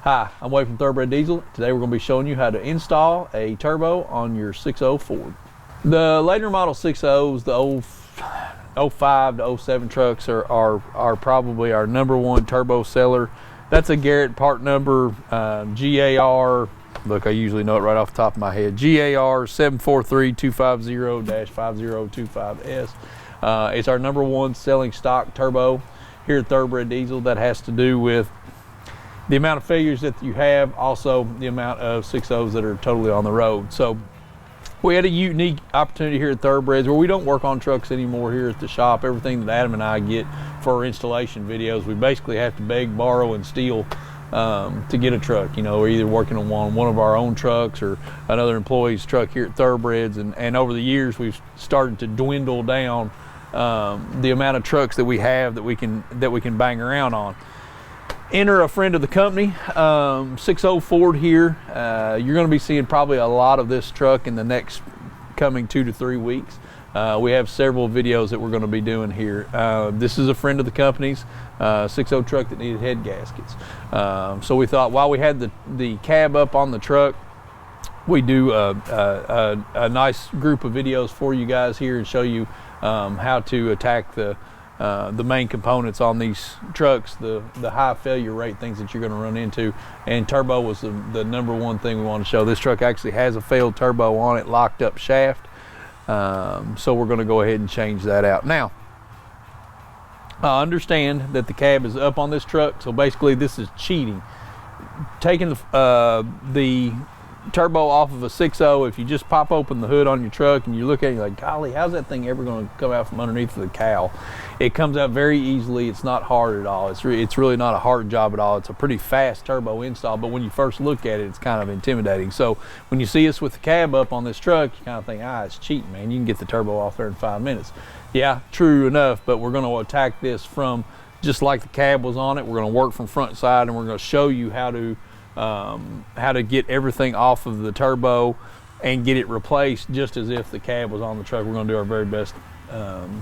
Hi, I'm Wade from Thoroughbred Diesel. Today we're going to be showing you how to install a turbo on your 6.0 Ford. The later model 6.0s, the 05 to 07 trucks are probably our #1 turbo seller. That's a Garrett part number, GAR, look, I usually know it right off the top of my head, GAR 743250-5025S. It's our #1 selling stock turbo here at Thoroughbred Diesel. That has to do with the amount of failures that you have, also the amount of 6.0s that are totally on the road. So we had a unique opportunity here at Thoroughbreds where we don't work on trucks anymore here at the shop. Everything that Adam and I get for our installation videos, we basically have to beg, borrow, and steal to get a truck. You know, we're either working on one of our own trucks or another employee's truck here at Thoroughbreds, and over the years we've started to dwindle down the amount of trucks that we have that we can bang around on. Enter a friend of the company, 6.0 Ford here. You're going to be seeing probably a lot of this truck in the next coming 2 to 3 weeks. We have several videos that we're going to be doing here. This is a friend of the company's 6.0 truck that needed head gaskets. So we thought while we had the cab up on the truck, we do a nice group of videos for you guys here and show you how to attack the main components on these trucks, the high failure rate things that you're going to run into. And turbo was the #1 thing we want to show. This truck actually has a failed turbo on it, locked up shaft. So we're going to go ahead and change that out. Now, I understand that the cab is up on this truck, so basically this is cheating. Taking the turbo off of a 6.0, if you just pop open the hood on your truck and you look at it, you're like, golly, how's that thing ever going to come out from underneath the cowl? It comes out very easily. It's not hard at all. It's really not a hard job at all. It's a pretty fast turbo install, but when you first look at it, it's kind of intimidating. So when you see us with the cab up on this truck, you kind of think, it's cheating, man. You can get the turbo off there in 5 minutes. Yeah, true enough, but we're going to attack this from just like the cab was on it. We're going to work from front side, and we're going to show you how to get everything off of the turbo and get it replaced just as if the cab was on the truck. We're going to do our very best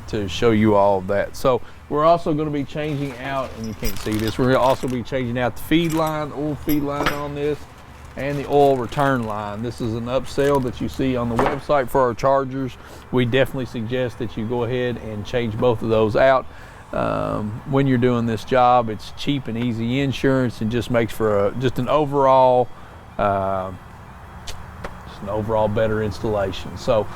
to show you all of that. So we're also going to be changing out, and you can't see this, we're going to also be changing out the feed line, oil feed line on this, and the oil return line. This is an upsell that you see on the website for our chargers. We definitely suggest that you go ahead and change both of those out. When you're doing this job, it's cheap and easy insurance and just makes for an overall better installation. So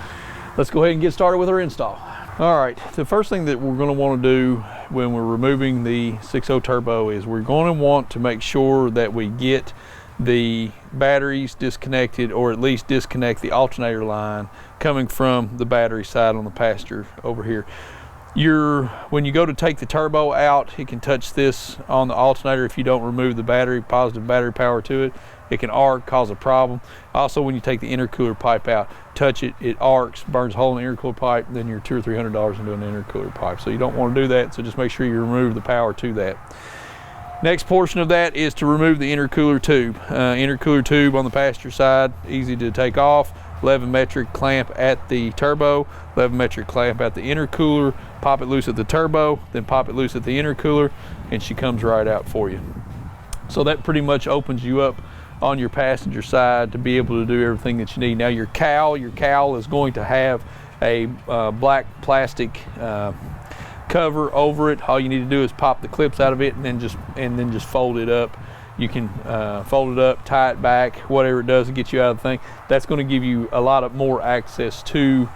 let's go ahead and get started with our install. All right, the first thing that we're going to want to do when we're removing the 6.0 turbo is we're going to want to make sure that we get the batteries disconnected, or at least disconnect the alternator line coming from the battery side on the passenger over here. When you go to take the turbo out, it can touch this on the alternator. If you don't remove the positive battery power to it, it can arc, cause a problem. Also, when you take the intercooler pipe out, touch it, it arcs, burns a hole in the intercooler pipe, then you're $200 or $300 into an intercooler pipe. So you don't want to do that, so just make sure you remove the power to that. Next portion of that is to remove the intercooler tube. Intercooler tube on the passenger side, easy to take off. 11 metric clamp at the turbo, 11 metric clamp at the intercooler. Pop it loose at the turbo, then pop it loose at the intercooler, and she comes right out for you. So that pretty much opens you up on your passenger side to be able to do everything that you need. Now your cowl is going to have a black plastic cover over it. All you need to do is pop the clips out of it and then just fold it up. You can fold it up, tie it back, whatever it does to get you out of the thing. That's going to give you a lot more access to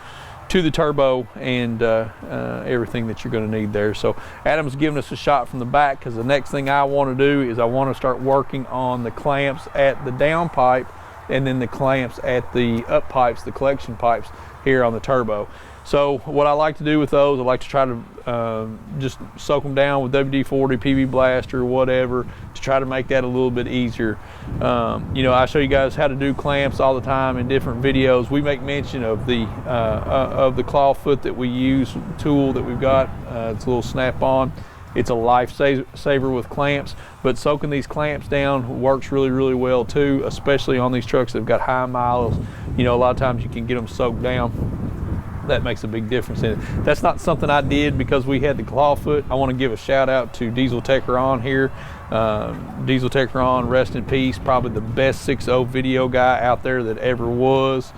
the turbo and everything that you're going to need there. So Adam's giving us a shot from the back, because the next thing I want to do is I want to start working on the clamps at the downpipe and then the clamps at the up pipes, the collection pipes here on the turbo. So what I like to do with those, I like to try to just soak them down with WD-40, PB Blaster, whatever, to try to make that a little bit easier. You know, I show you guys how to do clamps all the time in different videos. We make mention of the claw foot that we use, tool that we've got. It's a little snap-on. It's a lifesaver with clamps, but soaking these clamps down works really, really well too, especially on these trucks that have got high miles. You know, a lot of times you can get them soaked down. That makes a big difference in it. That's not something I did because we had the claw foot. I want to give a shout out to Diesel Tech Ron here. Diesel Tech Ron, rest in peace, probably the best 6.0 video guy out there that ever was.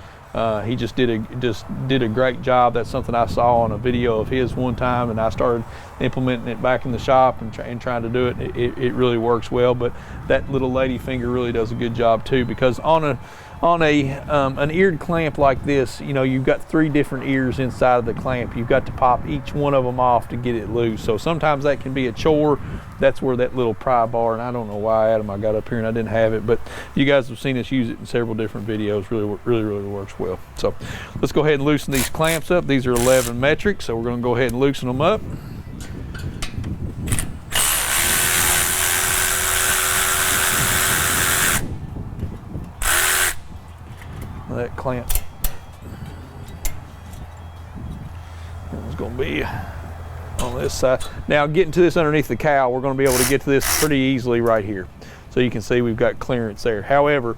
He just did a great job. That's something I saw on a video of his one time, and I started implementing it back in the shop and trying to do it. It really works well. But that little lady finger really does a good job too, because on an eared clamp like this, you know, you've got 3 different ears inside of the clamp. You've got to pop each one of them off to get it loose. So sometimes that can be a chore. That's where that little pry bar, and I don't know why, Adam, I got up here and I didn't have it, but you guys have seen us use it in several different videos. Really works well. So let's go ahead and loosen these clamps up. These are 11 metric, so we're going to go ahead and loosen them up. That clamp is going to be on this side. Now, getting to this underneath the cowl, we're going to be able to get to this pretty easily right here. So you can see we've got clearance there. However,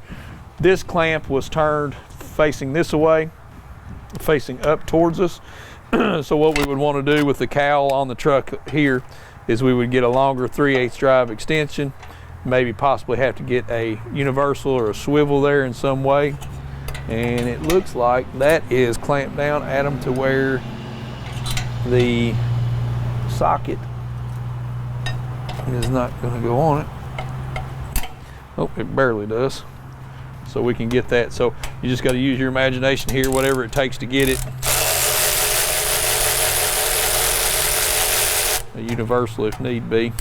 this clamp was turned facing this way, facing up towards us. So what we would want to do with the cowl on the truck here is we would get a longer 3/8 drive extension, maybe possibly have to get a universal or a swivel there in some way. And it looks like that is clamped down, Adam, to where the socket is not going to go on it. Oh, it barely does. So we can get that. So you just got to use your imagination here, whatever it takes to get it. A universal if need be.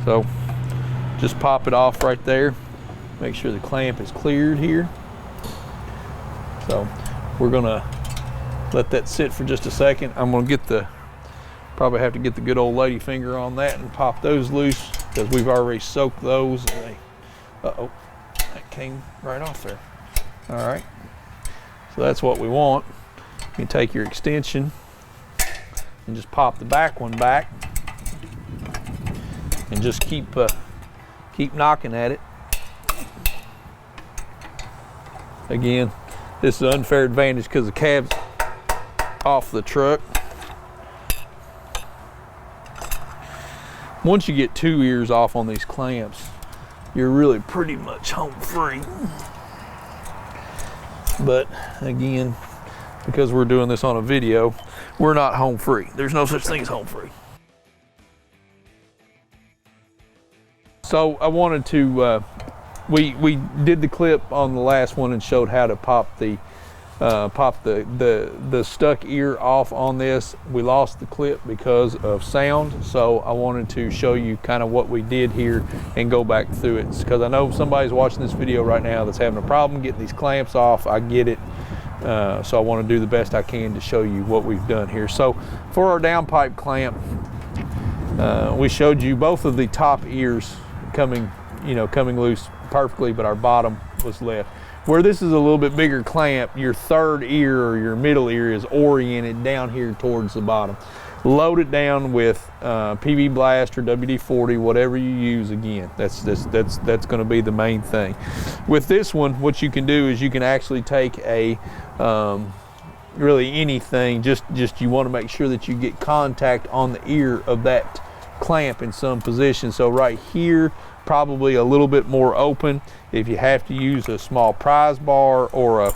So just pop it off right there. Make sure the clamp is cleared here. So we're gonna let that sit for just a second. I'm gonna probably have to get the good old lady finger on that and pop those loose, because we've already soaked those. And uh-oh, that came right off there. All right, so that's what we want. You take your extension and just pop the back one back and just keep knocking at it. Again, this is an unfair advantage because the cab's off the truck. Once you get 2 ears off on these clamps, you're really pretty much home free. But again, because we're doing this on a video, we're not home free. There's no such thing as home free. So I wanted to, we did the clip on the last one and showed how to pop the stuck ear off on this. We lost the clip because of sound, so I wanted to show you kind of what we did here and go back through it, because I know somebody's watching this video right now that's having a problem getting these clamps off. I get it. So I want to do the best I can to show you what we've done here. So for our downpipe clamp, we showed you both of the top ears coming loose perfectly, but our bottom was left. Where this is a little bit bigger clamp, your third ear or your middle ear is oriented down here towards the bottom. Load it down with PB Blast or WD-40, whatever you use. Again, that's going to be the main thing. With this one, what you can do is you can actually take a really anything. Just you want to make sure that you get contact on the ear of that clamp in some position. So right here, probably a little bit more open. If you have to use a small prise bar or a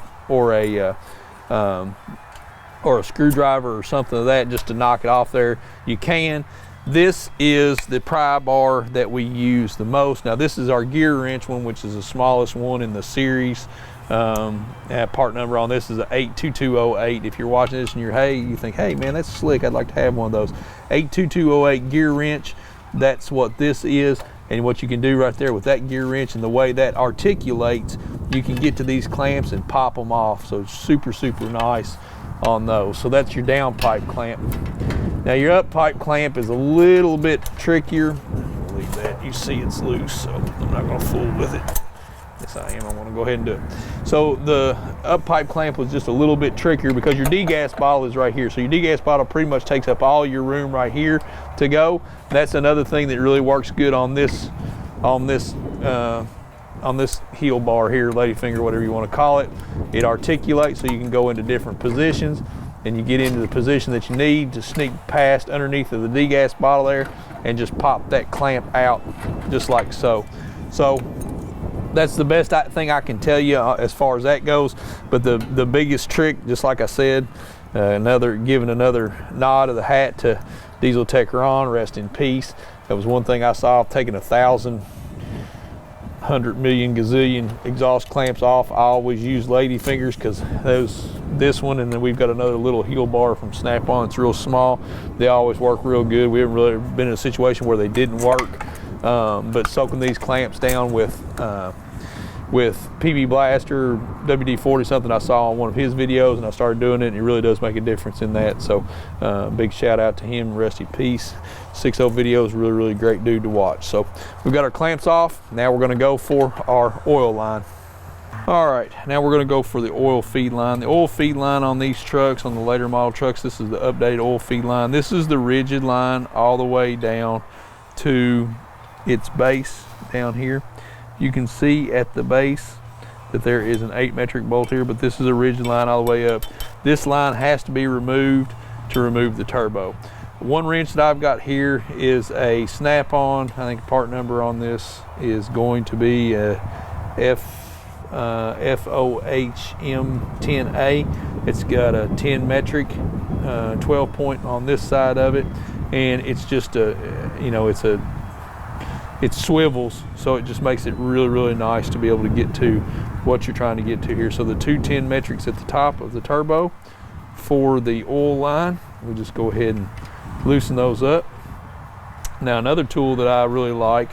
screwdriver or something of that just to knock it off there, you can. This is the pry bar that we use the most. Now this is our gear wrench one, which is the smallest one in the series. Part number on this is a 82208. If you're watching this and you think, hey man, that's slick, I'd like to have one of those. 82208 gear wrench, that's what this is. And what you can do right there with that gear wrench and the way that articulates, you can get to these clamps and pop them off. So super nice on those. So that's your downpipe clamp. Now your uppipe clamp is a little bit trickier. I'll leave that. You see it's loose, so I'm not going to fool with it. Yes, I am. I want to go ahead and do it. So the uppipe clamp was just a little bit trickier because your degas bottle is right here. So your degas bottle pretty much takes up all your room right here to go. That's another thing that really works good on this heel bar here, ladyfinger, whatever you want to call it. It articulates so you can go into different positions. and you get into the position that you need to sneak past underneath of the degas bottle there and just pop that clamp out just like so. So that's the best thing I can tell you as far as that goes. But the biggest trick, just like I said, giving another nod of the hat to Diesel Tech Ron, rest in peace. That was one thing I saw, taking 1,000, 100 million gazillion exhaust clamps off. I always use lady fingers because this one, and then we've got another little heel bar from Snap-on. It's real small. They always work real good. We haven't really been in a situation where they didn't work. But soaking these clamps down with PB Blaster, WD-40, something I saw on one of his videos, and I started doing it, and it really does make a difference in that. So big shout out to him, rest in peace. 6.0 videos, really great dude to watch. So we've got our clamps off. Now we're going to go for our oil line. All right, now we're going to go for the oil feed line. The oil feed line on these trucks, on the later model trucks, this is the updated oil feed line. This is the rigid line all the way down to its base down here. You can see at the base that there is an 8 metric bolt here, but this is a rigid line all the way up. This line has to be removed to remove the turbo. One wrench that I've got here is a Snap-on. I think the part number on this is going to be a FOHM10A. It's got a 10 metric 12 point on this side of it, and it's just it swivels, so it just makes it really nice to be able to get to what you're trying to get to here. So the two 10 metrics at the top of the turbo for the oil line, we'll just go ahead and loosen those up. Now another tool that I really like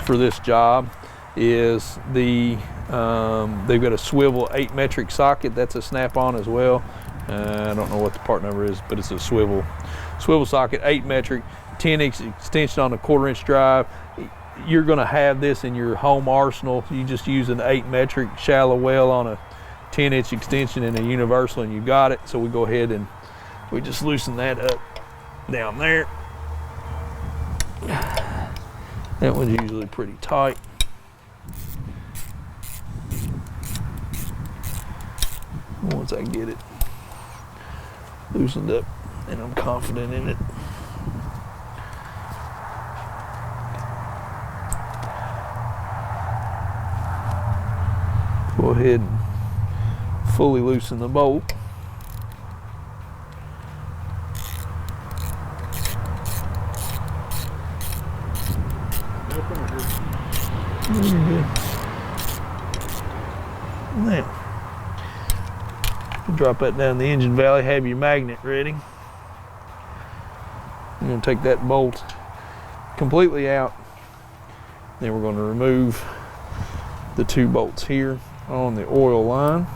for this job is they've got a swivel 8 metric socket. That's a Snap-on as well. I don't know what the part number is, but it's a swivel socket, 8 metric, 10 extension on a 1/4 inch drive. You're going to have this in your home arsenal. You just use an 8 metric shallow well on a 10-inch extension and a universal, and you got it. So we go ahead and we just loosen that up down there. That one's usually pretty tight. Once I get it loosened up and I'm confident in it, go ahead and fully loosen the bolt. Now, drop that down the engine valley, have your magnet ready. I'm going to take that bolt completely out. Then we're going to remove the 2 bolts here on the oil line.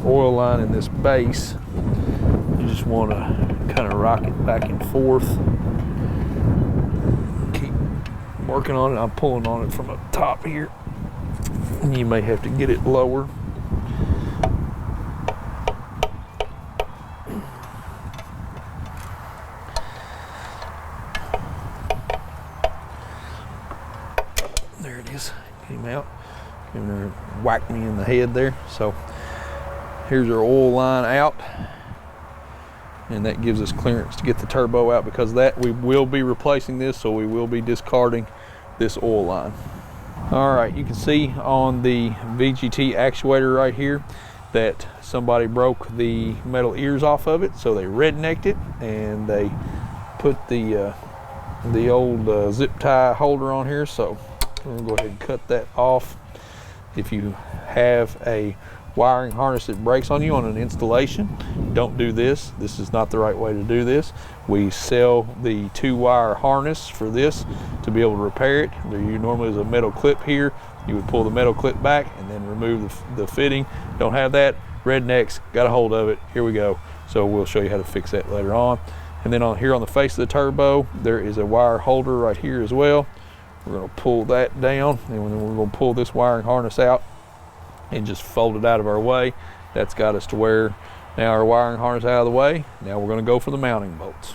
Oil line in this base, you just want to kind of rock it back and forth. Keep working on it. I'm pulling on it from up top here, and you may have to get it lower. There it is, came out. And whacked me in the head there. So here's our oil line out, and that gives us clearance to get the turbo out. Because of that, we will be replacing this, so we will be discarding this oil line. All right, you can see on the VGT actuator right here that somebody broke the metal ears off of it, so they rednecked it and they put the old zip tie holder on here. So we're gonna go ahead and cut that off. If you have a wiring harness that breaks on you on an installation, don't do this. This is not the right way to do this. We sell the 2-wire harness for this to be able to repair it. There normally is a metal clip here. You would pull the metal clip back and then remove the fitting. Don't have that. Rednecks got a hold of it. Here we go. So we'll show you how to fix that later on. And then on here on the face of the turbo, there is a wire holder right here as well. We're going to pull that down, and then we're going to pull this wiring harness out and just fold it out of our way. That's got us to where Now our wiring harness out of the way. Now we're going to go for the mounting bolts.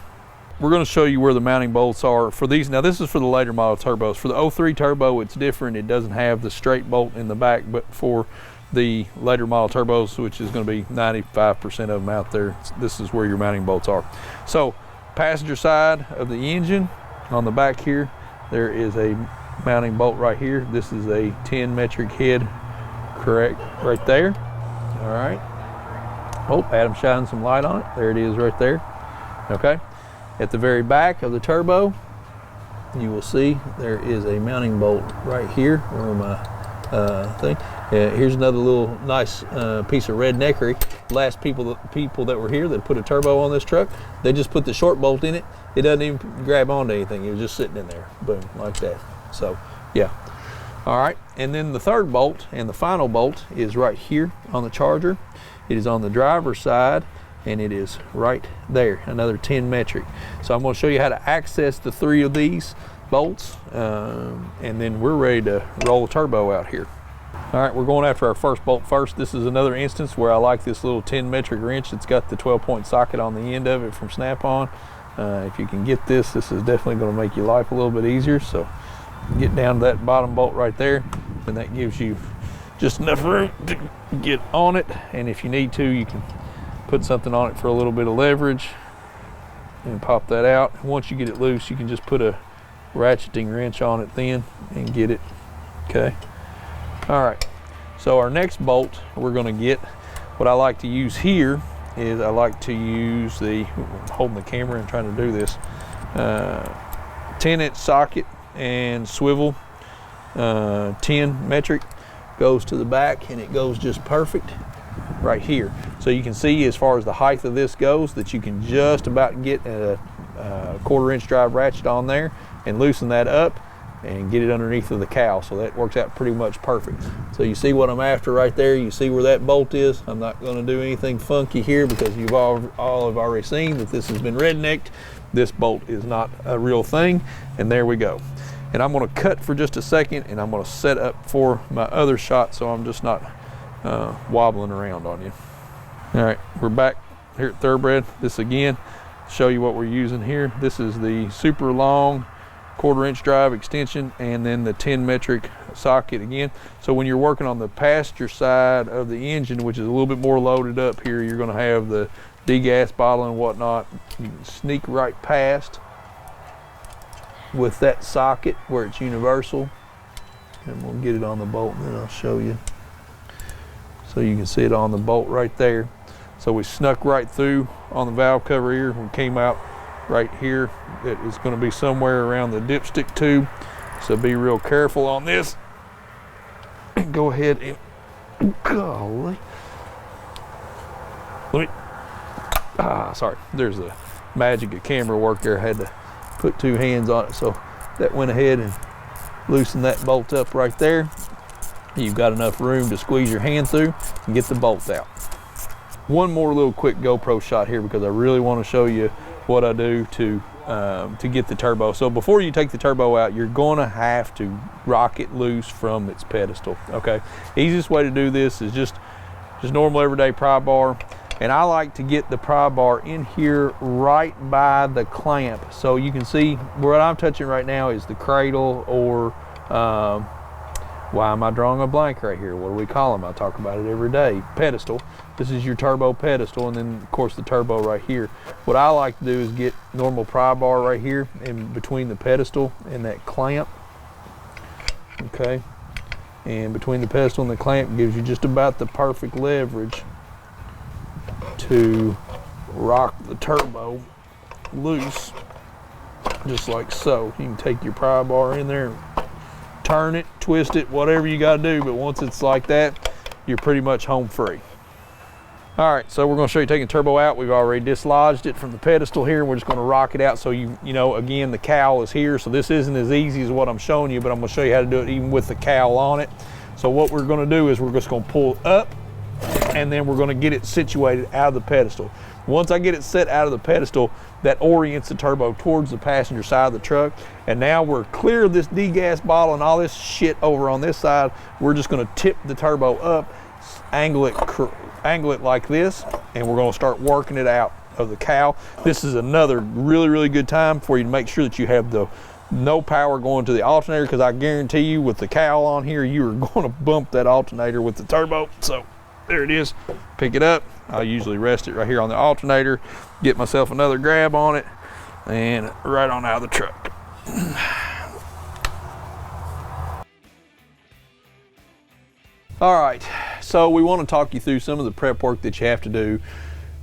We're going to show you where the mounting bolts are for these. Now this is for the later model turbos. For the 03 turbo, it's different. It doesn't have the straight bolt in the back, but for the later model turbos, which is going to be 95% of them out there, this is where your mounting bolts are. So passenger side of the engine, on the back here, there is a mounting bolt right here. This is a 10 metric head, correct, right there. All right. Oh, Adam shining some light on it. There it is right there. Okay. At the very back of the turbo, you will see there is a mounting bolt right here where my thing. Here's another little nice piece of redneckery. Last people that were here that put a turbo on this truck, they just put the short bolt in it. It doesn't even grab onto anything. It was just sitting in there, boom, like that. So, yeah. All right, and then the third bolt and the final bolt is right here on the charger. It is on the driver's side, and it is right there, another 10 metric. So I'm going to show you how to access the 3 of these bolts, and then we're ready to roll a turbo out here. All right, we're going after our first bolt first. This is another instance where I like this little 10 metric wrench. It's got the 12-point socket on the end of it from Snap-on. If you can get this is definitely going to make your life a little bit easier. So get down to that bottom bolt right there, and that gives you just enough room to get on it. And if you need to, you can put something on it for a little bit of leverage and pop that out. Once you get it loose, you can just put a ratcheting wrench on it then and get it. Okay. All right. So our next bolt we're going to get, what I like to use here is I like to use the, I'm holding the camera and trying to do this, 10-inch socket and swivel, 10 metric, goes to the back, and it goes just perfect right here. So you can see as far as the height of this goes that you can just about get a 1/4-inch drive ratchet on there and loosen that up and get it underneath of the cowl. So that works out pretty much perfect. So you see what I'm after right there. You see where that bolt is. I'm not going to do anything funky here because you've all have already seen that this has been rednecked. This bolt is not a real thing, and there we go. And I'm going to cut for just a second, and I'm going to set up for my other shot so I'm just not wobbling around on you. All right, we're back here at Thoroughbred. This again, show you what we're using here. This is the super long 1/4-inch drive extension, and then the 10 metric socket again. So when you're working on the passenger side of the engine, which is a little bit more loaded up here, you're going to have the degas bottle and whatnot. You can sneak right past with that socket where it's universal, and we'll get it on the bolt and then I'll show you. So you can see it on the bolt right there. So we snuck right through on the valve cover here. We came out right here. It is going to be somewhere around the dipstick tube, so be real careful on this. And go ahead and, golly, let me, sorry, there's the magic of camera work there. I had to put 2 hands on it, so that went ahead and loosened that bolt up right there. You've got enough room to squeeze your hand through and get the bolt out. One more little quick GoPro shot here because I really want to show you what I do to get the turbo. So before you take the turbo out, you're going to have to rock it loose from its pedestal. Okay, easiest way to do this is just normal everyday pry bar, and I like to get the pry bar in here right by the clamp. So you can see what I'm touching right now is the cradle, or why am I drawing a blank right here? What do we call them? I talk about it every day. Pedestal. This is your turbo pedestal, and then of course the turbo right here. What I like to do is get normal pry bar right here in between the pedestal and that clamp. Okay, and between the pedestal and the clamp gives you just about the perfect leverage to rock the turbo loose, just like so. You can take your pry bar in there, turn it, twist it, whatever you got to do, but once it's like that, you're pretty much home free. All right, so we're going to show you taking turbo out. We've already dislodged it from the pedestal here. We're just going to rock it out. So you know, again, the cowl is here, so this isn't as easy as what I'm showing you, but I'm going to show you how to do it even with the cowl on it. So what we're going to do is we're just going to pull up, and then we're going to get it situated out of the pedestal. Once I get it set out of the pedestal, that orients the turbo towards the passenger side of the truck. And now we're clear of this degas bottle and all this shit over on this side. We're just going to tip the turbo up, angle it like this, and we're going to start working it out of the cowl. This is another really good time for you to make sure that you have the no power going to the alternator, because I guarantee you with the cowl on here, you are going to bump that alternator with the turbo. So there it is. Pick it up. I'll usually rest it right here on the alternator, get myself another grab on it, and right on out of the truck. All right, so we want to talk you through some of the prep work that you have to do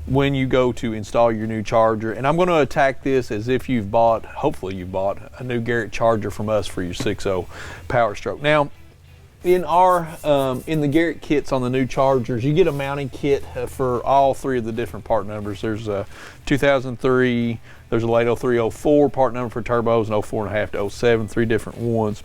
when you go to install your new charger. And I'm going to attack this as if you've bought, hopefully you've bought a new Garrett charger from us for your 6.0 Powerstroke. Now, in the Garrett kits on the new chargers, you get a mounting kit for all three of the different part numbers. There's a 2003, there's a late 03, 04 part number for turbos, and 04.5 to 07, three different ones.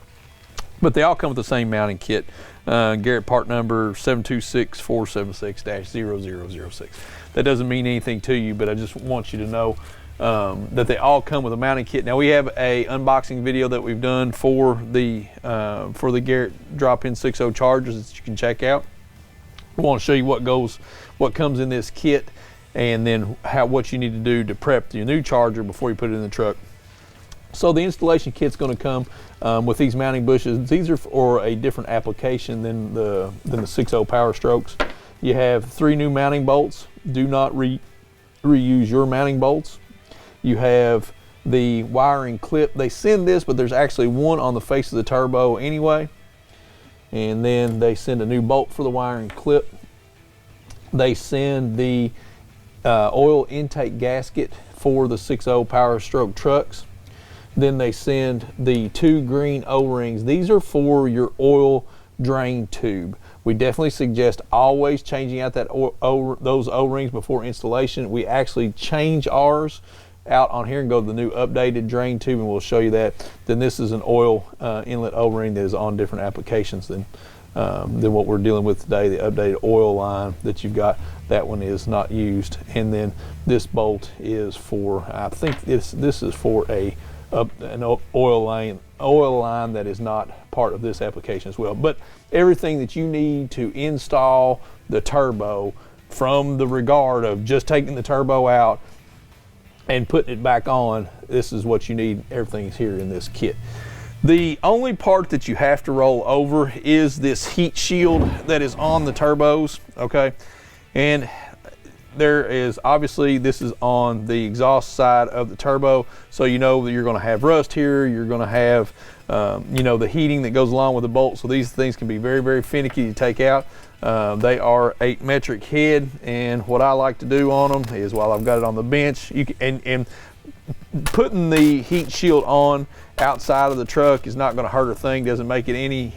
But they all come with the same mounting kit. Garrett part number 726-476-0006. That doesn't mean anything to you, but I just want you to know that they all come with a mounting kit. Now, we have a unboxing video that we've done for the Garrett drop-in 6.0 chargers that you can check out. We want to show you what comes in this kit, and then what you need to do to prep your new charger before you put it in the truck. So the installation kit's going to come with these mounting bushes. These are for a different application than the 6.0 Powerstrokes. You have 3 new mounting bolts. Do not reuse your mounting bolts. You have the wiring clip. They send this, but there's actually one on the face of the turbo anyway. And then they send a new bolt for the wiring clip. They send the oil intake gasket for the 6.0 Powerstroke trucks. Then they send the 2 green O-rings. These are for your oil drain tube. We definitely suggest always changing out those O-rings before installation. We actually change ours out on here and go to the new updated drain tube, and we'll show you that. Then this is an oil inlet O-ring that is on different applications than what we're dealing with today. The updated oil line that you've got, that one is not used. And then this bolt is for, I think this is for an oil line that is not part of this application as well. But everything that you need to install the turbo, from the regard of just taking the turbo out and putting it back on, this is what you need. Everything is here in this kit. The only part that you have to roll over is this heat shield that is on the turbos, okay? And there is, obviously, this is on the exhaust side of the turbo, so you know that you're going to have rust here. You're going to have the heating that goes along with the bolt, so these things can be very finicky to take out. They are 8 metric head, and what I like to do on them is, while I've got it on the bench, and putting the heat shield on outside of the truck is not going to hurt a thing. Doesn't make it any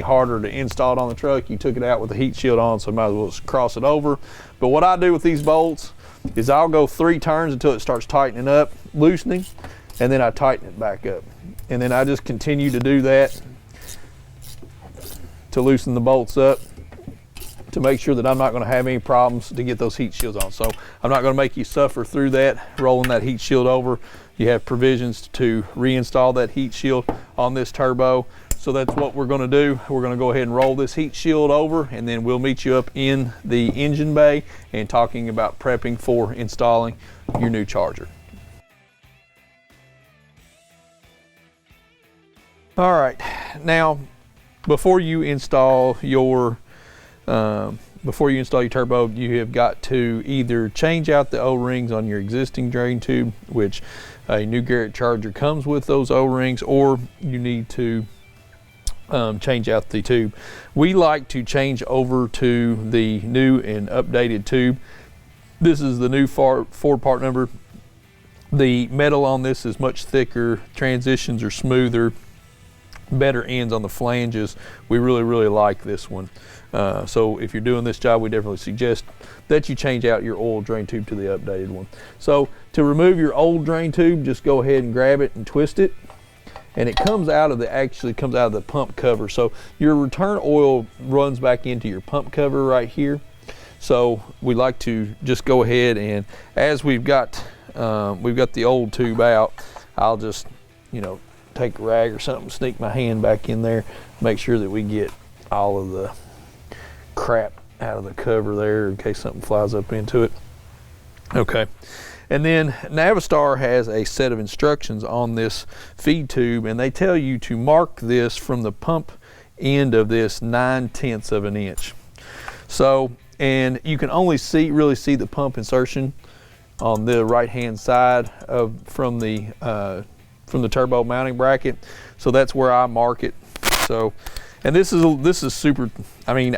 harder to install it on the truck. You took it out with the heat shield on, so might as well just cross it over. But what I do with these bolts is I'll go 3 turns until it starts tightening up, loosening, and then I tighten it back up. And then I just continue to do that to loosen the bolts up, to make sure that I'm not going to have any problems to get those heat shields on. So I'm not going to make you suffer through that, rolling that heat shield over. You have provisions to reinstall that heat shield on this turbo. So that's what we're going to do. We're going to go ahead and roll this heat shield over, and then we'll meet you up in the engine bay and talking about prepping for installing your new charger. All right, now before you install your turbo, you have got to either change out the O-rings on your existing drain tube, which a new Garrett charger comes with those O-rings, or you need to change out the tube. We like to change over to the new and updated tube. This is the new Ford part number. The metal on this is much thicker, transitions are smoother, better ends on the flanges. We really like this one. So if you're doing this job, we definitely suggest that you change out your oil drain tube to the updated one. So to remove your old drain tube, just go ahead and grab it and twist it, and it comes out of the pump cover. So your return oil runs back into your pump cover right here. So we like to just go ahead, and as we've got the old tube out, I'll just take a rag or something, sneak my hand back in there, make sure that we get all of the crap out of the cover there in case something flies up into it. Okay. And then Navistar has a set of instructions on this feed tube, and they tell you to mark this from the pump end of this 9/10 of an inch. So, and you can only really see the pump insertion on the right hand side from the turbo mounting bracket. So that's where I mark it. So, and this is super. I mean,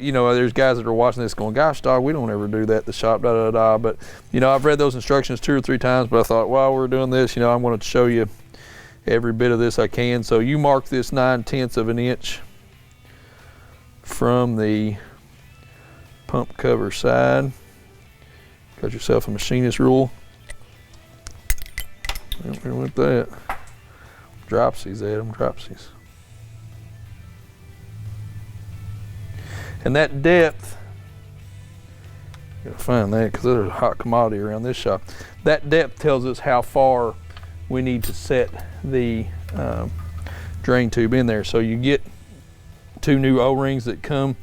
you know, there's guys that are watching this going, gosh, dog, we don't ever do that at the shop, da da da. But you know, I've read those instructions 2 or 3 times, but I thought, while we're doing this, you know, I'm going to show you every bit of this I can. So you mark this 9/10 of an inch from the pump cover side. Got yourself a machinist rule. Here with that. Dropsies, Adam, dropsies. And that depth, gotta find that because there's a hot commodity around this shop. That depth tells us how far we need to set the drain tube in there. So you get 2 new O-rings that come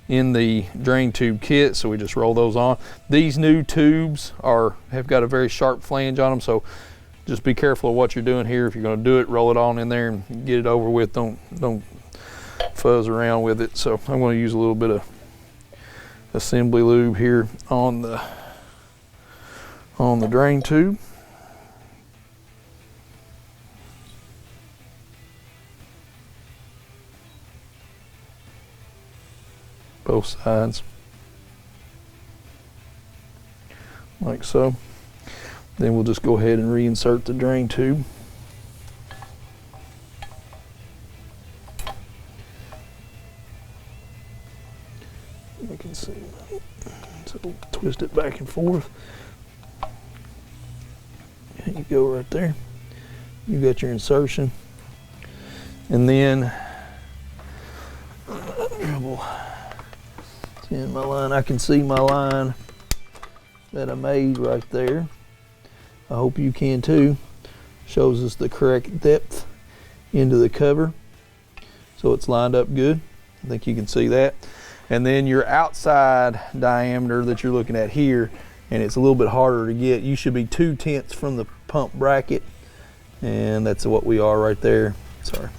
in the drain tube kit, so we just roll those on. These new tubes have got a very sharp flange on them, so just be careful of what you're doing here. If you're going to do it, roll it on in there and get it over with. Don't fuzz around with it. So I'm going to use a little bit of assembly lube here on the drain tube. Both sides, like so. Then we'll just go ahead and reinsert the drain tube. You can see, so we'll twist it back and forth. There you go, right there. You got your insertion, and then in my line, I can see my line that I made right there. I hope you can too. Shows us the correct depth into the cover, so it's lined up good. I think you can see that. And then your outside diameter that you're looking at here, and it's a little bit harder to get, you should be 2/10 from the pump bracket, and that's what we are right there. Sorry,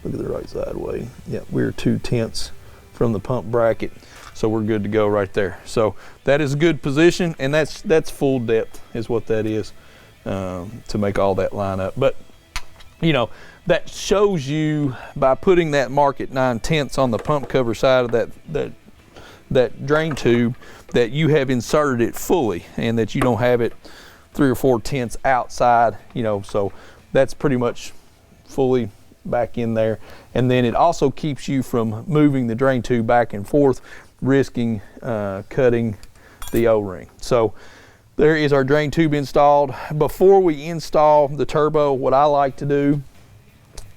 look at the right side way. Yeah, we're 2/10 from the pump bracket, so we're good to go right there. So that is a good position, and that's full depth is what that is, to make all that line up. But you know, that shows you by putting that mark at 9/10 on the pump cover side of that drain tube that you have inserted it fully, and that you don't have it 3 or 4/10 outside, you know. So that's pretty much fully back in there. And then it also keeps you from moving the drain tube back and forth, risking cutting the O-ring. So there is our drain tube installed. Before we install the turbo, what I like to do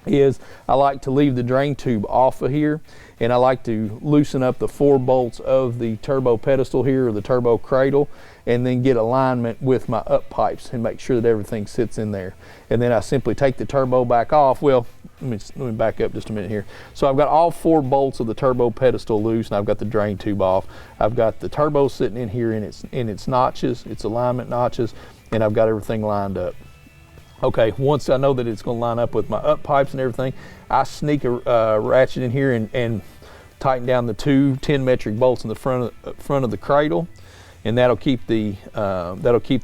is I like to leave the drain tube off of here, and I like to loosen up the 4 bolts of the turbo pedestal here, or the turbo cradle, and then get alignment with my up pipes and make sure that everything sits in there. And then I simply take the turbo back off. Well, let me back up just a minute here. So I've got all 4 bolts of the turbo pedestal loose, and I've got the drain tube off. I've got the turbo sitting in here in its notches, its alignment notches, and I've got everything lined up. Okay, once I know that it's going to line up with my up pipes and everything, I sneak a ratchet in here and tighten down the 2 10 metric bolts in the front of the cradle, and that'll keep the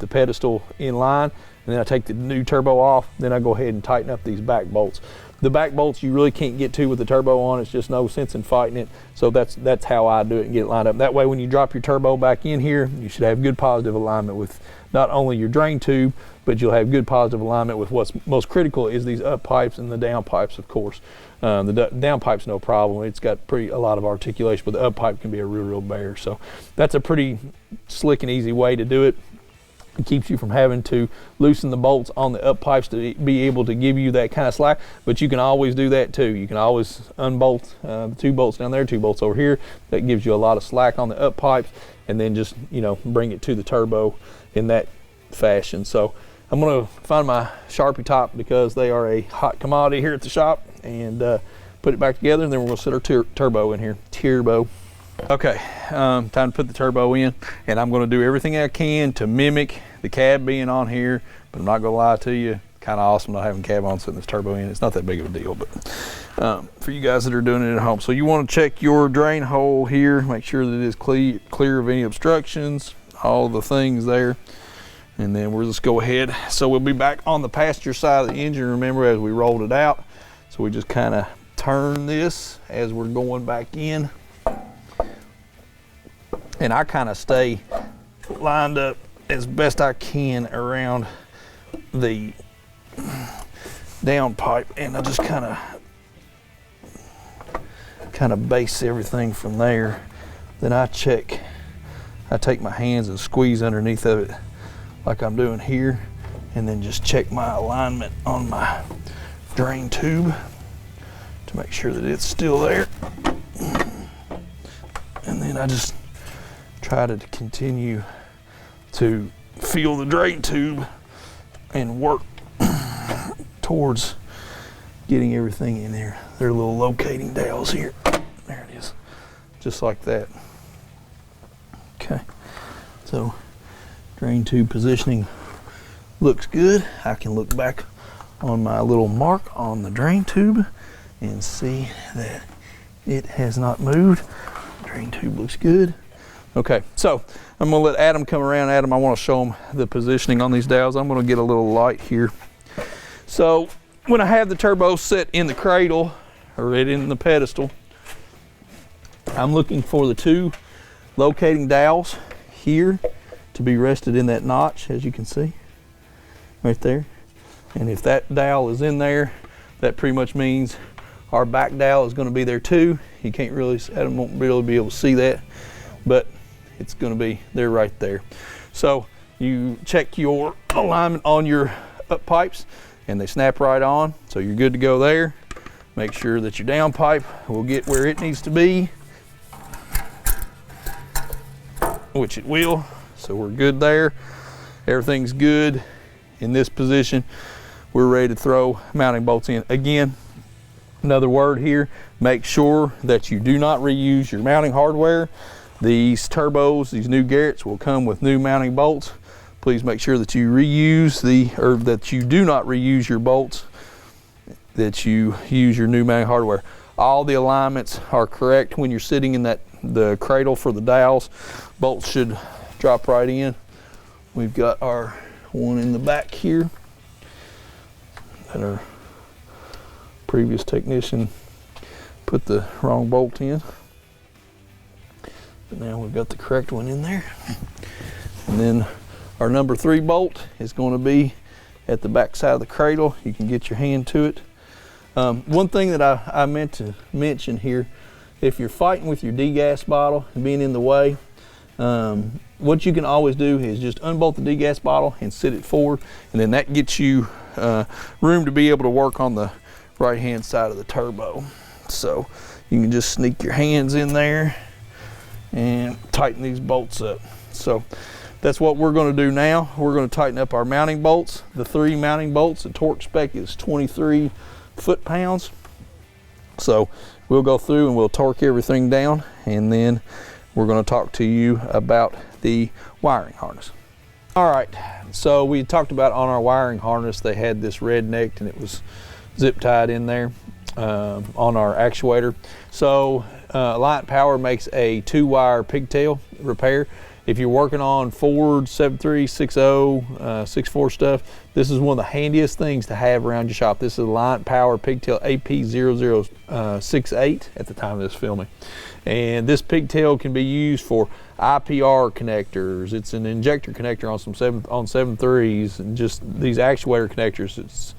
pedestal in line. And then I take the new turbo off. Then I go ahead and tighten up these back bolts. The back bolts you really can't get to with the turbo on. It's just no sense in fighting it. So that's how I do it and get it lined up. That way, when you drop your turbo back in here, you should have good positive alignment with not only your drain tube, but you'll have good positive alignment with what's most critical is these up pipes and the down pipes, of course. The down pipe's no problem. It's got a lot of articulation, but the up pipe can be a real bear. So that's a pretty slick and easy way to do it. It keeps you from having to loosen the bolts on the up pipes to be able to give you that kind of slack, but you can always do that too. You can always unbolt the 2 bolts down there, 2 bolts over here. That gives you a lot of slack on the up pipes, and then just, you know, bring it to the turbo in that fashion. So I'm going to find my Sharpie top, because they are a hot commodity here at the shop, and put it back together, and then we're going to set our turbo in here. Turbo. Okay, time to put the turbo in, and I'm going to do everything I can to mimic the cab being on here, but I'm not going to lie to you, kind of awesome not having cab on, setting this turbo in. It's not that big of a deal, but for you guys that are doing it at home. So you want to check your drain hole here, make sure that it is clear of any obstructions, all the things there, and then we'll just go ahead. So we'll be back on the passenger side of the engine, remember, as we rolled it out. So we just kind of turn this as we're going back in. And I kind of stay lined up as best I can around the downpipe, and I just kind of base everything from there. Then I take my hands and squeeze underneath of it like I'm doing here, and then just check my alignment on my drain tube to make sure that it's still there. And then I just try to continue to feel the drain tube and work towards getting everything in there. There are little locating dowels here. There it is, just like that. Okay, so drain tube positioning looks good. I can look back on my little mark on the drain tube and see that it has not moved. Drain tube looks good. Okay, so I'm gonna let Adam come around. Adam, I wanna show him the positioning on these dowels. I'm gonna get a little light here. So when I have the turbo set in the cradle, or right in the pedestal, I'm looking for the two locating dowels here to be rested in that notch, as you can see, right there. And if that dowel is in there, that pretty much means our back dowel is gonna be there too. You can't really, Adam won't really be able to see that, but it's going to be there right there. So you check your alignment on your up pipes and they snap right on, so you're good to go there. Make sure that your downpipe will get where it needs to be, which it will, so we're good there. Everything's good in this position. We're ready to throw mounting bolts in. Again, another word here, make sure that you do not reuse your mounting hardware. These turbos, these new Garretts, will come with new mounting bolts. Please make sure that you that you do not reuse your bolts, that you use your new mounting hardware. All the alignments are correct when you're sitting in the cradle for the dowels. Bolts should drop right in. We've got our one in the back here that our previous technician put the wrong bolt in. But now we've got the correct one in there. And then our number 3 bolt is going to be at the back side of the cradle. You can get your hand to it. One thing that I meant to mention here, if you're fighting with your degas bottle and being in the way, what you can always do is just unbolt the degas bottle and sit it forward, and then that gets you room to be able to work on the right hand side of the turbo. So you can just sneak your hands in there and tighten these bolts up. So that's what we're going to do now. We're going to tighten up our mounting bolts. The 3 mounting bolts, the torque spec is 23 foot-pounds. So we'll go through and we'll torque everything down, and then we're going to talk to you about the wiring harness. All right, so we talked about on our wiring harness, they had this red necked and it was zip tied in there on our actuator. So Alliant Power makes a 2-wire pigtail repair. If you're working on Ford 7.3, 6.0, 6.4 stuff, this is one of the handiest things to have around your shop. This is Alliant Power pigtail AP0068 at the time of this filming. And this pigtail can be used for IPR connectors. It's an injector connector on some 7.3s, and just these actuator connectors.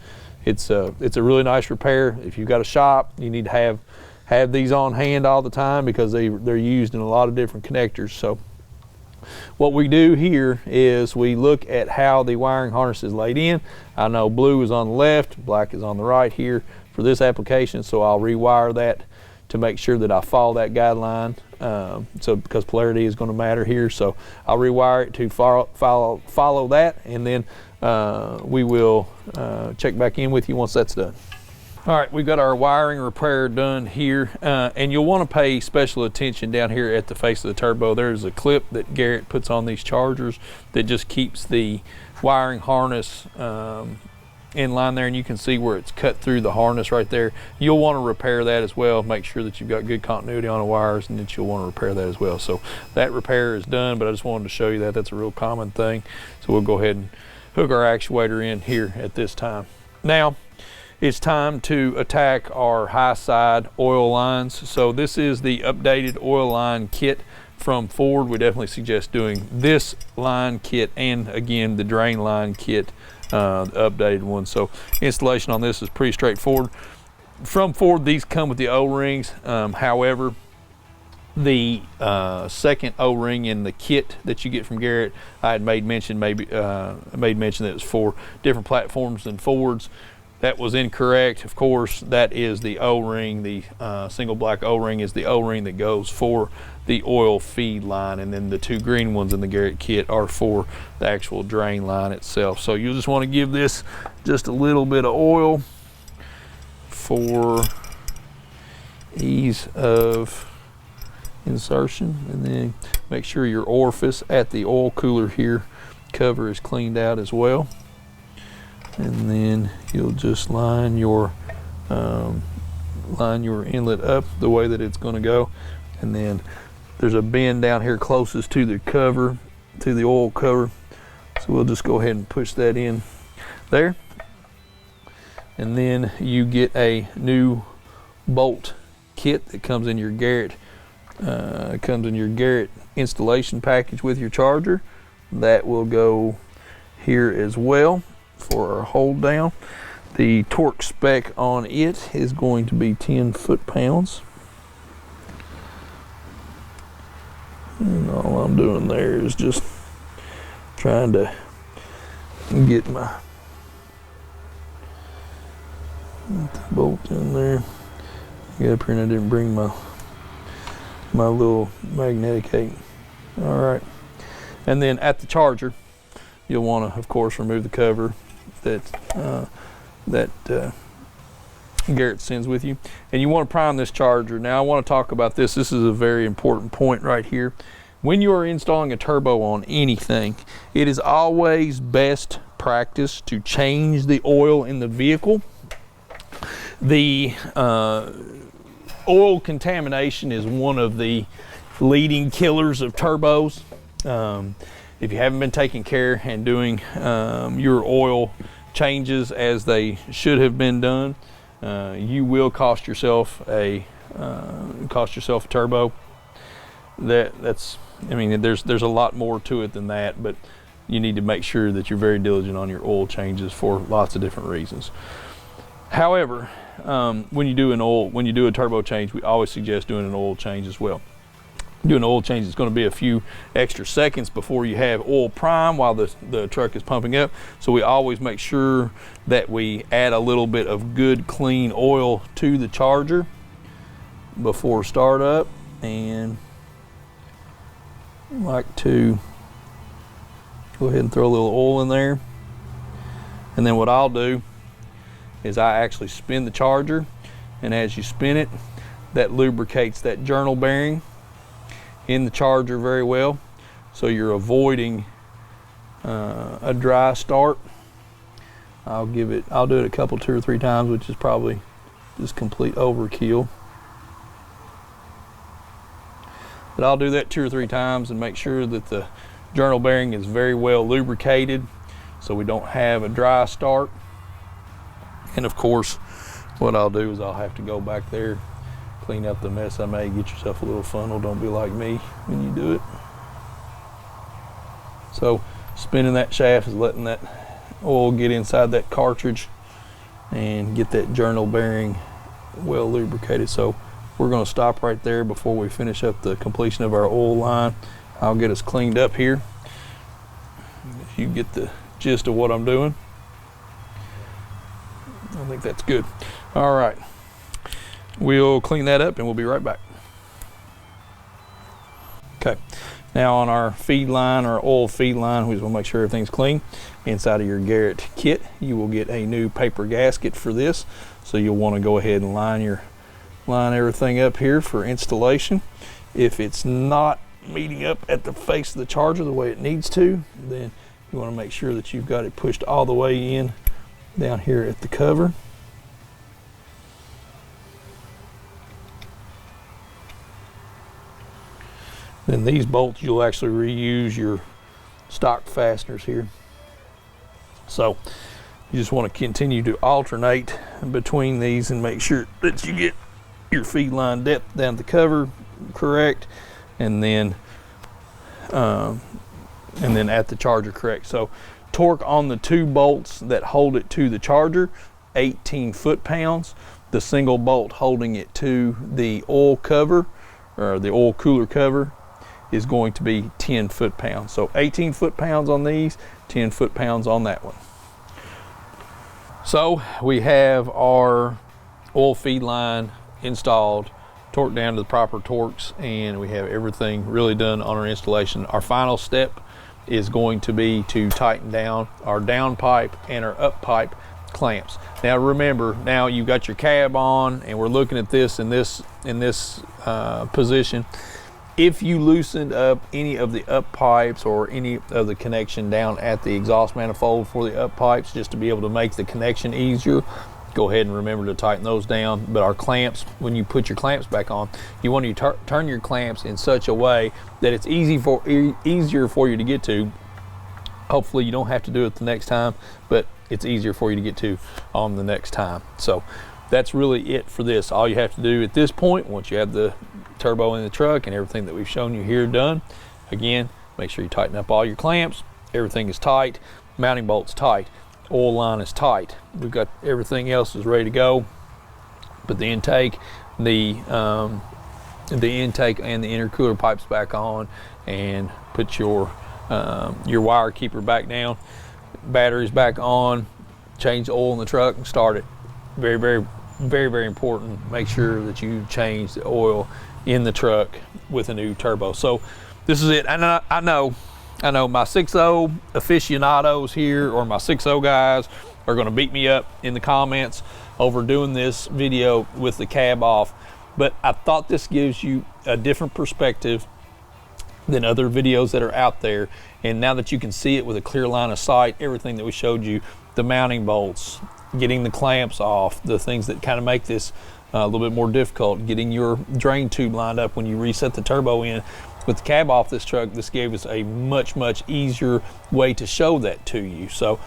It's a really nice repair. If you've got a shop, you need to have these on hand all the time because they're used in a lot of different connectors. So what we do here is we look at how the wiring harness is laid in. I know blue is on the left, black is on the right here for this application, so I'll rewire that to make sure that I follow that guideline. So because polarity is going to matter here, so I'll rewire it to follow that, and then we will check back in with you once that's done. All right, we've got our wiring repair done here, and you'll want to pay special attention down here at the face of the turbo. There's a clip that Garrett puts on these chargers that just keeps the wiring harness in line there, and you can see where it's cut through the harness right there. You'll want to repair that as well. Make sure that you've got good continuity on the wires, and that you'll want to repair that as well. So that repair is done, but I just wanted to show you that that's a real common thing. So we'll go ahead and hook our actuator in here at this time. Now, it's time to attack our high side oil lines. So this is the updated oil line kit from Ford. We definitely suggest doing this line kit and again the drain line kit, the updated one. So installation on this is pretty straightforward. From Ford, these come with the O-rings. However, the second O-ring in the kit that you get from Garrett, I had made mention that it was for different platforms than Ford's. That was incorrect. Of course, that is the O-ring. The single black O-ring is the O-ring that goes for the oil feed line, and then the two green ones in the Garrett kit are for the actual drain line itself. So you just want to give this just a little bit of oil for ease of insertion, and then make sure your orifice at the oil cooler here cover is cleaned out as well. And then you'll just line your inlet up the way that it's going to go, and then there's a bend down here closest to the cover, to the oil cover, so we'll just go ahead and push that in there. And then you get a new bolt kit that comes in your Garrett installation package with your charger. That will go here as well for our hold down. The torque spec on it is going to be 10 foot-pounds. And all I'm doing there is just trying to get my bolt in there. Get up here, and I didn't bring my little magnetic tape. All right, and then at the charger, you'll want to, of course, remove the cover that Garrett sends with you, and you want to prime this charger. Now I want to talk about this. This is a very important point right here. When you are installing a turbo on anything, it is always best practice to change the oil in the vehicle. The oil contamination is one of the leading killers of turbos. If you haven't been taking care and doing your oil changes as they should have been done, you will cost yourself a turbo. I mean, there's a lot more to it than that, but you need to make sure that you're very diligent on your oil changes for lots of different reasons. However, when you do a turbo change, we always suggest doing an oil change as well. Doing an oil change is going to be a few extra seconds before you have oil prime while the truck is pumping up. So we always make sure that we add a little bit of good clean oil to the charger before startup, and I like to go ahead and throw a little oil in there. And then what I'll do is I actually spin the charger, and as you spin it, that lubricates that journal bearing in the charger very well, so you're avoiding a dry start. I'll do it a couple, 2 or 3 times, which is probably just complete overkill. But I'll do that 2 or 3 times and make sure that the journal bearing is very well lubricated, so we don't have a dry start. And of course, what I'll do is I'll have to go back there, clean up the mess I made. Get yourself a little funnel. Don't be like me when you do it. So spinning that shaft is letting that oil get inside that cartridge and get that journal bearing well lubricated. So we're going to stop right there before we finish up the completion of our oil line. I'll get us cleaned up here. If you get the gist of what I'm doing, I think that's good. All right, we'll clean that up and we'll be right back. Okay, Now on our feed line, our oil feed line, we just want to make sure everything's clean. Inside of your Garrett kit, you will get a new paper gasket for this. So you'll want to go ahead and line everything up here for installation. If it's not meeting up at the face of the charger the way it needs to, then you want to make sure that you've got it pushed all the way in down here at the cover. Then these bolts, you'll actually reuse your stock fasteners here. So you just want to continue to alternate between these and make sure that you get your feed line depth down the cover correct, and then at the charger correct. So torque on the 2 bolts that hold it to the charger, 18 foot-pounds. The single bolt holding it to the oil cover, or the oil cooler cover, is going to be 10 foot-pounds. So 18 foot-pounds on these, 10 foot-pounds on that one. So we have our oil feed line installed, torqued down to the proper torques, and we have everything really done on our installation. Our final step is going to be to tighten down our downpipe and our uppipe clamps. Now remember, now you've got your cab on and we're looking at this in this position. If you loosened up any of the up pipes or any of the connection down at the exhaust manifold for the up pipes, just to be able to make the connection easier, go ahead and remember to tighten those down. But our clamps, when you put your clamps back on, you want to turn your clamps in such a way that it's easier for you to get to. Hopefully you don't have to do it the next time, but it's easier for you to get to on the next time. So that's really it for this. All you have to do at this point, once you have the turbo in the truck and everything that we've shown you here done, again, make sure you tighten up all your clamps. Everything is tight, mounting bolts tight, oil line is tight. We've got everything else is ready to go. Put the intake, the intake and the intercooler pipes back on, and put your wire keeper back down, batteries back on, change the oil in the truck and start it. Very important. Make sure that you change the oil in the truck with a new turbo. So this is it. And I know my 6.0 aficionados here, or my 6.0 guys, are going to beat me up in the comments over doing this video with the cab off, but I thought this gives you a different perspective than other videos that are out there. And now that you can see it with a clear line of sight, everything that we showed you, the mounting bolts, getting the clamps off, the things that kind of make this a little bit more difficult, getting your drain tube lined up when you reset the turbo in. With the cab off this truck, this gave us a much easier way to show that to you. So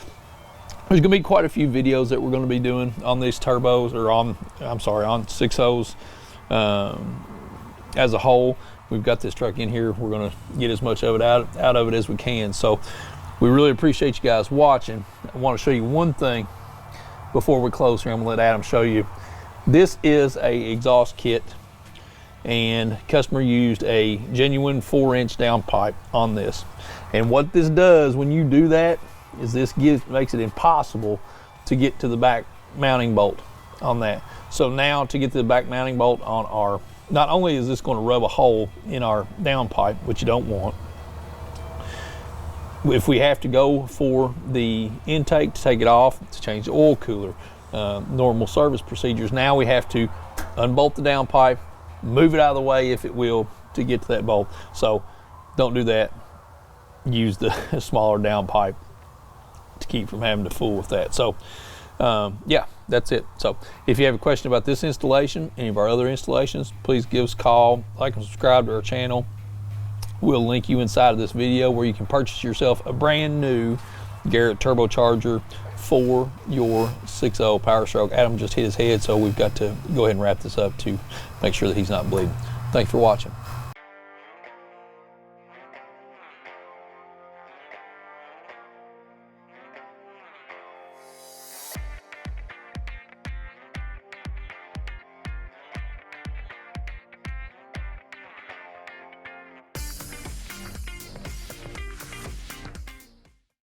there's gonna be quite a few videos that we're gonna be doing on these turbos, or on 6.0s as a whole. We've got this truck in here. We're gonna get as much of it out of it as we can. So we really appreciate you guys watching. I want to show you one thing before we close here. I'm gonna let Adam show you. This is a exhaust kit, and customer used a genuine 4-inch downpipe on this. And what this does when you do that is this makes it impossible to get to the back mounting bolt on that. So now to get to the back mounting bolt on our, not only is this going to rub a hole in our downpipe, which you don't want, if we have to go for the intake to take it off, to change the oil cooler, normal service procedures, now we have to unbolt the downpipe, move it out of the way, if it will, to get to that bolt. So don't do that. Use the smaller downpipe to keep from having to fool with that. So yeah, that's it. So if you have a question about this installation, any of our other installations, please give us a call, like and subscribe to our channel. We'll link you inside of this video where you can purchase yourself a brand new Garrett turbocharger for your 6.0 Powerstroke. Adam just hit his head, so we've got to go ahead and wrap this up to make sure that he's not bleeding. Thanks for watching.